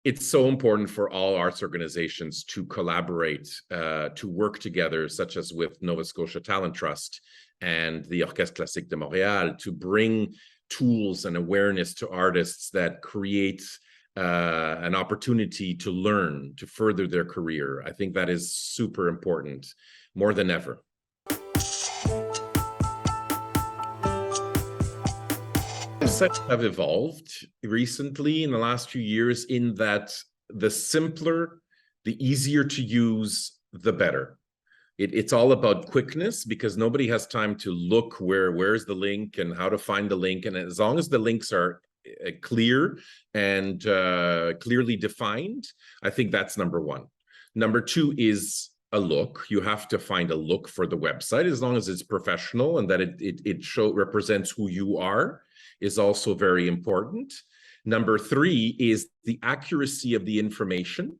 It's so important for all arts organizations to collaborate, to work together, such as with Nova Scotia Talent Trust and the Orchestre Classique de Montréal, to bring tools and awareness to artists that create an opportunity to learn, to further their career. I think that is super important, more than ever. Websites have evolved recently in the last few years in that the simpler, the easier to use, the better. It's all about quickness, because nobody has time to look where's the link and how to find the link. And as long as the links are clear and clearly defined, I think that's number one. Number two is a look. You have to find a look for the website, as long as it's professional and that it represents who you are, is also very important. Number three is the accuracy of the information.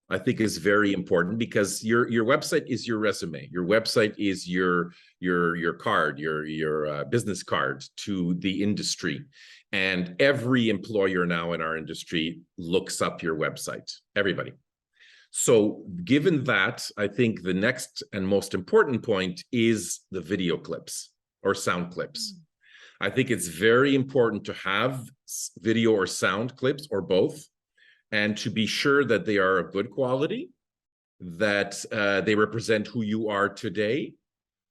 I think is very important, because your website is your resume. Your website is your card, your business card to the industry. And every employer now in our industry looks up your website, everybody. So given that, I think the next and most important point is the video clips or sound clips. I think it's very important to have video or sound clips or both, and to be sure that they are of good quality, that they represent who you are today,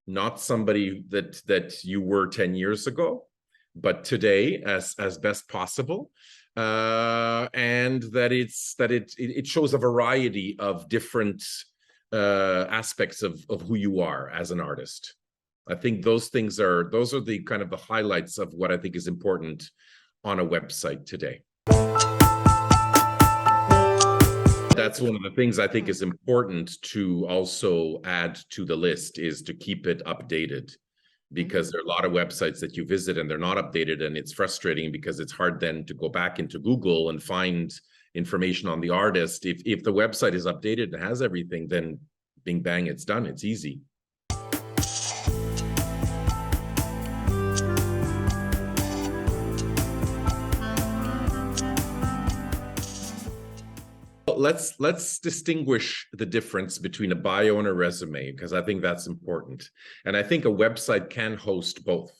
not somebody that you were 10 years ago, but today as best possible, and that it shows a variety of different aspects of who you are as an artist. I think those are the kind of the highlights of what I think is important on a website today. That's one of the things I think is important to also add to the list, is to keep it updated, because there are a lot of websites that you visit and they're not updated, and it's frustrating because it's hard then to go back into Google and find information on the artist. If the website is updated and has everything, then bing bang, it's done, it's easy. Let's distinguish the difference between a bio and a resume, because I think that's important. And I think a website can host both.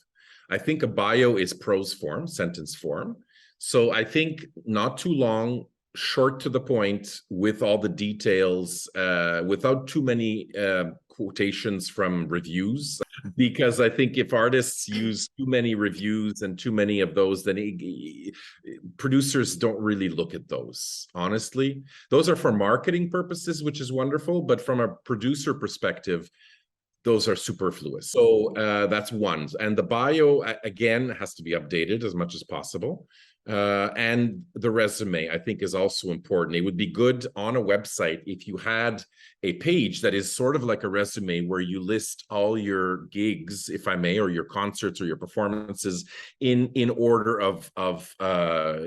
I think a bio is prose form, sentence form. So I think not too long, short to the point, with all the details, without too many quotations from reviews, because I think if artists use too many reviews and too many of those, then producers don't really look at those, honestly. Those are for marketing purposes, which is wonderful, but from a producer perspective, those are superfluous. So that's one. And the bio, again, has to be updated as much as possible. And the resume, I think, is also important. It would be good on a website if you had a page that is sort of like a resume, where you list all your gigs, if I may, or your concerts or your performances in order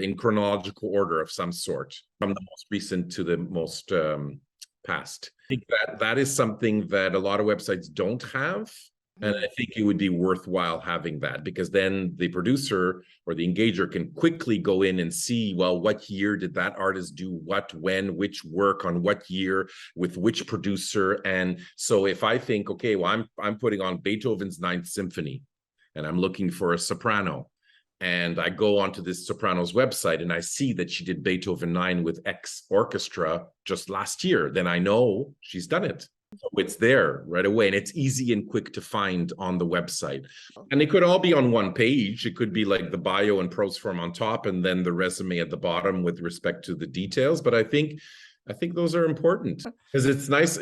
in chronological order of some sort, from the most recent to the most past. I think that is something that a lot of websites don't have. And I think it would be worthwhile having that, because then the producer or the engager can quickly go in and see, well, what year did that artist do what, when, which work on what year, with which producer. And so if I think, okay, well, I'm putting on Beethoven's Ninth Symphony and I'm looking for a soprano, and I go onto this soprano's website and I see that she did Beethoven 9 with X orchestra just last year, then I know she's done it. So it's there right away, and it's easy and quick to find on the website. And it could all be on one page. It could be like the bio and prose form on top, and then the resume at the bottom with respect to the details. But I think those are important, because it's nice,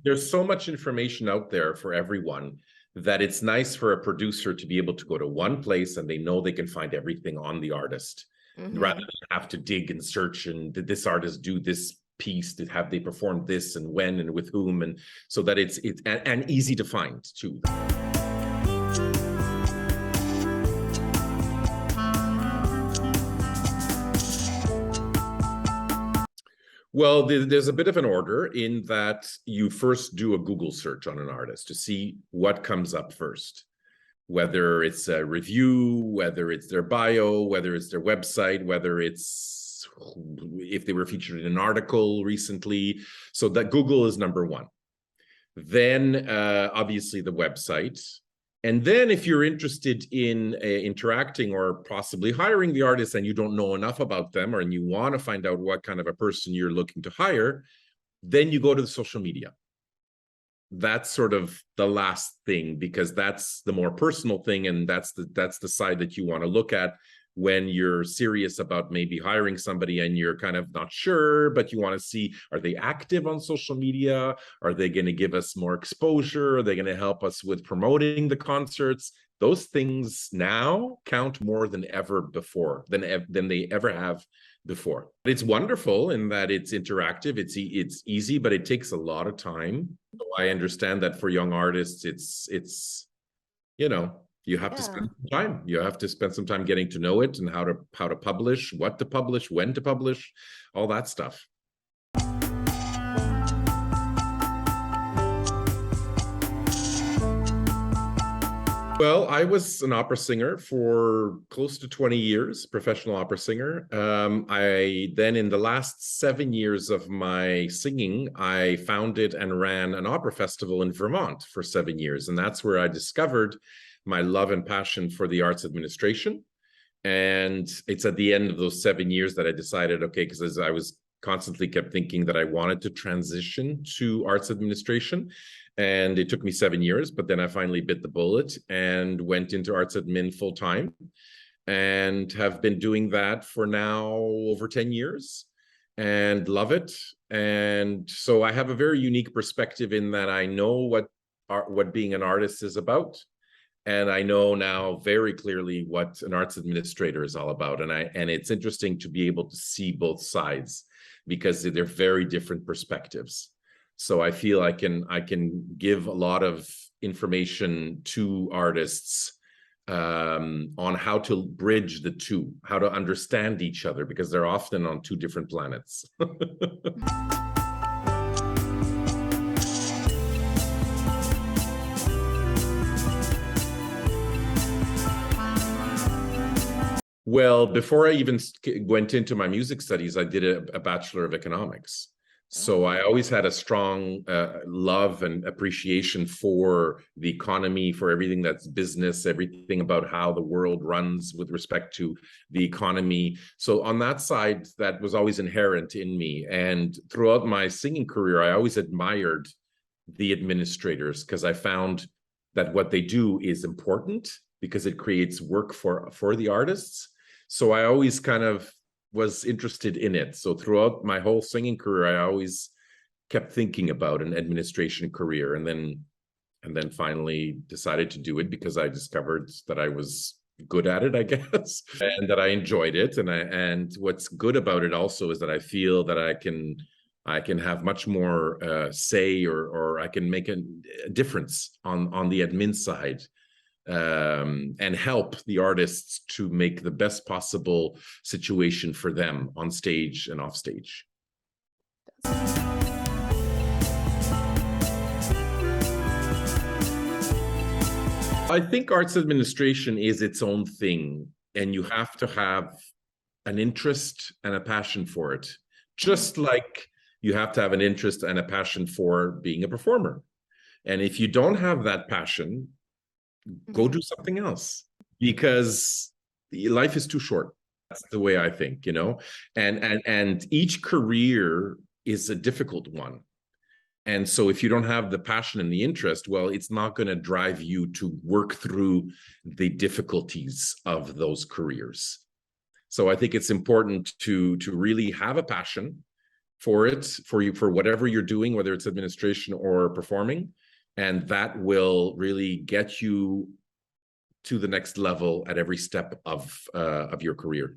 there's so much information out there for everyone, that it's nice for a producer to be able to go to one place and they know they can find everything on the artist, rather than have to dig and search, and did this artist do this piece, have they performed this, and when, and with whom, and so that it's and easy to find too. Well, there's a bit of an order, in that you first do a Google search on an artist to see what comes up first, whether it's a review, whether it's their bio, whether it's their website, whether it's artists, if they were featured in an article recently. So that Google is number one. Then obviously the website. And then if you're interested in interacting or possibly hiring the artist and you don't know enough about them, or and you want to find out what kind of a person you're looking to hire, then you go to the social media. That's sort of the last thing, because that's the more personal thing, and that's the side that you want to look at when you're serious about maybe hiring somebody and you're kind of not sure, but you want to see, are they active on social media? Are they going to give us more exposure? Are they going to help us with promoting the concerts? Those things now count more than ever before, than they ever have before. It's wonderful in that it's interactive, it's easy, but it takes a lot of time. So I understand that for young artists, it's you have to spend some time. You have to spend some time getting to know it and how to publish, what to publish, when to publish, all that stuff. Well, I was an opera singer for close to 20 years, professional opera singer. I then, in the last 7 years of my singing, I founded and ran an opera festival in Vermont for 7 years. And that's where I discovered my love and passion for the arts administration. And it's at the end of those 7 years that I decided, okay, because I was constantly kept thinking that I wanted to transition to arts administration. And it took me 7 years, but then I finally bit the bullet and went into arts admin full time, and have been doing that for now over 10 years and love it. And so I have a very unique perspective in that I know what being an artist is about. And I know now very clearly what an arts administrator is all about. And it's interesting to be able to see both sides, because they're very different perspectives. So I feel I can give a lot of information to artists on how to bridge the two, how to understand each other, because they're often on two different planets. Well, before I even went into my music studies, I did a Bachelor of Economics. So I always had a strong love and appreciation for the economy, for everything that's business, everything about how the world runs with respect to the economy. So on that side, that was always inherent in me. And throughout my singing career, I always admired the administrators, because I found that what they do is important, because it creates work for the artists. So I always kind of was interested in it. So throughout my whole singing career, I always kept thinking about an administration career, and then finally decided to do it because I discovered that I was good at it, I guess, and that I enjoyed it. And what's good about it also is that I feel that I can have much more say, or I can make a difference on the admin side. And help the artists to make the best possible situation for them on stage and off stage. I think arts administration is its own thing, and you have to have an interest and a passion for it, just like you have to have an interest and a passion for being a performer. And if you don't have that passion, go do something else, because life is too short. That's the way I think, and each career is a difficult one. And so if you don't have the passion and the interest, well, it's not going to drive you to work through the difficulties of those careers. So I think it's important to really have a passion for it, for whatever you're doing, whether it's administration or performing. And that will really get you to the next level at every step of your career.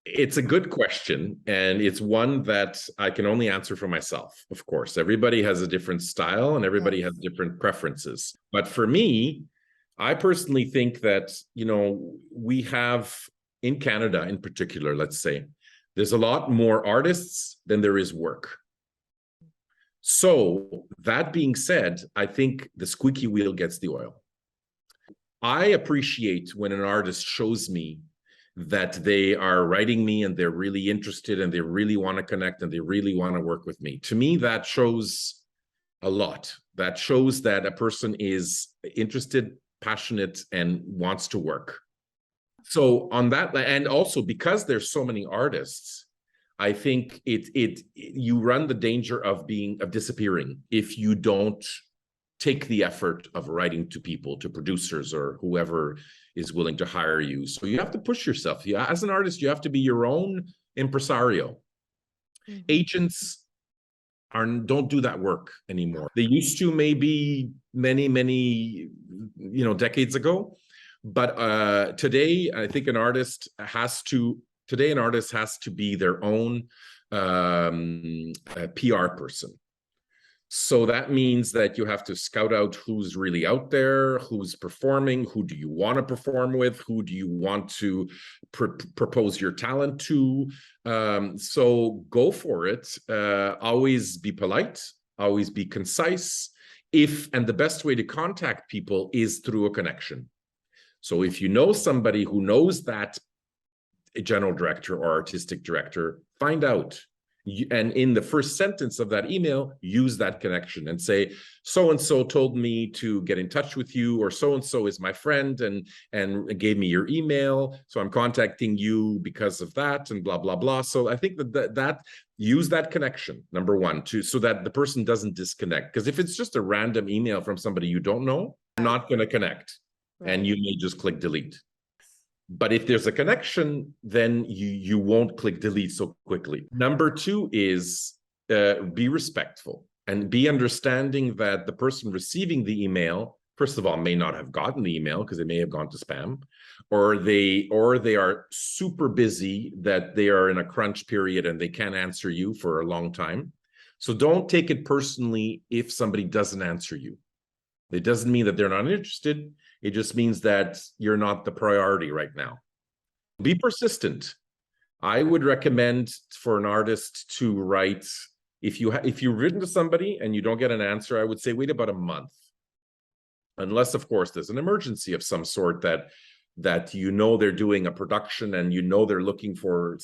It's a good question, and it's one that I can only answer for myself. Of course, everybody has a different style and everybody has different preferences. But for me, I personally think that, we have in Canada in particular, let's say, there's a lot more artists than there is work. So that being said, I think the squeaky wheel gets the oil. I appreciate when an artist shows me that they are writing me and they're really interested and they really want to connect and they really want to work with me. To me, that shows a lot. That shows that a person is interested, passionate, and wants to work. So on that, and also because there's so many artists, I think you run the danger of disappearing if you don't take the effort of writing to people, to producers or whoever is willing to hire you. So you have to push yourself. As an artist, you have to be your own impresario. Mm-hmm. Agents don't do that work anymore. They used to, maybe many decades ago, but today I think an artist has to be their own PR person. So that means that you have to scout out who's really out there, who's performing, who do you want to perform with, who do you want to propose your talent to. So go for it. Always be polite, always be concise. And the best way to contact people is through a connection. So if you know somebody who knows that general director or artistic director, find out. And in the first sentence of that email, use that connection and say, so-and-so told me to get in touch with you, or so-and-so is my friend and gave me your email. So I'm contacting you because of that and blah, blah, blah. So I think that use that connection, number one, so that the person doesn't disconnect. Because if it's just a random email from somebody you don't know, you're not going to connect. Right. And you may just click delete. But if there's a connection, then you won't click delete so quickly. Number two is be respectful and be understanding that the person receiving the email, first of all, may not have gotten the email because they may have gone to spam, or they are super busy, that they are in a crunch period and they can't answer you for a long time. So don't take it personally if somebody doesn't answer you. It doesn't mean that they're not interested. It just means that you're not the priority right now. Be persistent. I would recommend for an artist to write, if you've written to somebody and you don't get an answer, I would say wait about a month. Unless, of course, there's an emergency of some sort that they're doing a production and they're looking for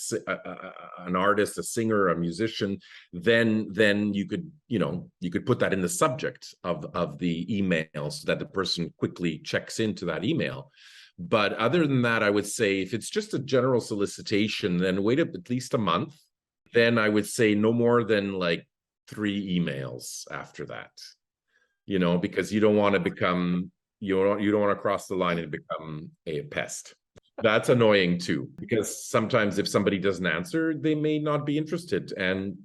an artist, a singer, a musician, then you could put that in the subject of the email so that the person quickly checks into that email. But other than that, I would say if it's just a general solicitation, then wait at least a month. Then I would say no more than like 3 emails after that, because you don't want to become you don't want to cross the line and become a pest. That's annoying too, because sometimes if somebody doesn't answer, they may not be interested. And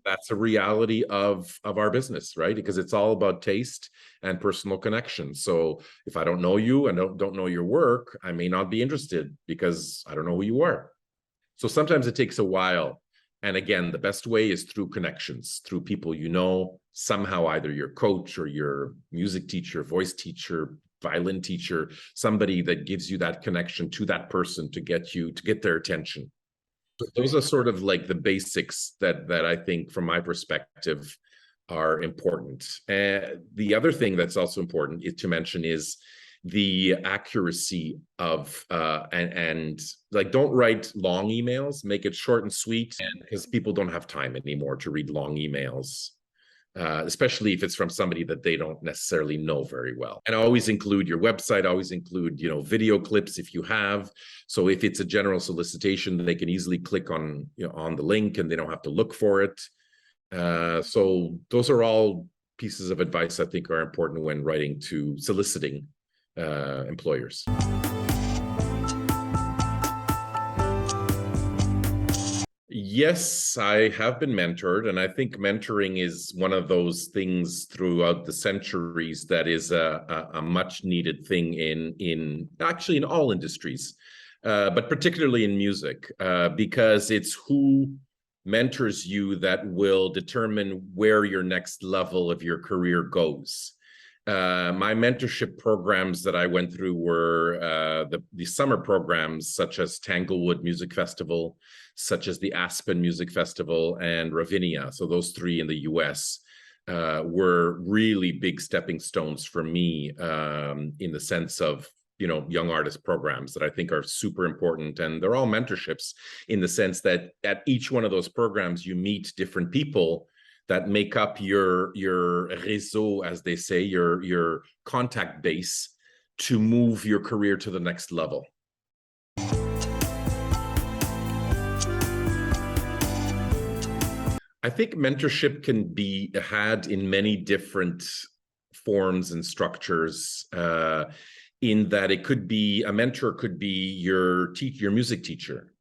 that's a reality of our business, right? Because it's all about taste and personal connection. So if I don't know you and don't know your work, I may not be interested because I don't know who you are. So sometimes it takes a while. And again, the best way is through connections, through people somehow, either your coach or your music teacher, voice teacher, violin teacher, somebody that gives you that connection to that person to get their attention. So those are sort of like the basics that I think, from my perspective, are important. The other thing that's also important to mention is the accuracy of and like, don't write long emails, make it short and sweet, because people don't have time anymore to read long emails. Especially if it's from somebody that they don't necessarily know very well. And always include your website, always include, video clips if you have. So if it's a general solicitation, they can easily click on the link and they don't have to look for it. So those are all pieces of advice I think are important when soliciting employers. Yes, I have been mentored, and I think mentoring is one of those things throughout the centuries that is a much needed thing in all industries, but particularly in music, because it's who mentors you that will determine where your next level of your career goes. My mentorship programs that I went through were the summer programs, such as Tanglewood Music Festival, such as the Aspen Music Festival, and Ravinia. So those 3 in the US. were really big stepping stones for me, in the sense of, young artist programs that I think are super important. And they're all mentorships in the sense that at each one of those programs, you meet different people that make up your réseau, as they say, your contact base to move your career to the next level. I think mentorship can be had in many different forms and structures, in that it could be, a mentor could be your music teacher.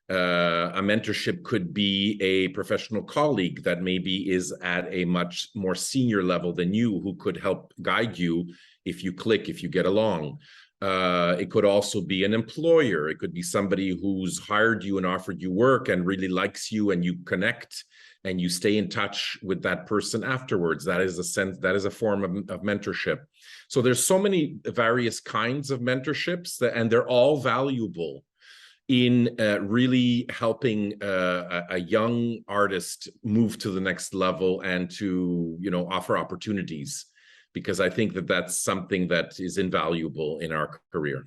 A mentorship could be a professional colleague that maybe is at a much more senior level than you, who could help guide you if you click, if you get along. It could also be an employer. It could be somebody who's hired you and offered you work and really likes you, and you connect and you stay in touch with that person afterwards. That is a form of mentorship. So there's so many various kinds of mentorships and they're all valuable in really helping a young artist move to the next level and to, offer opportunities, because I think that that's something that is invaluable in our career.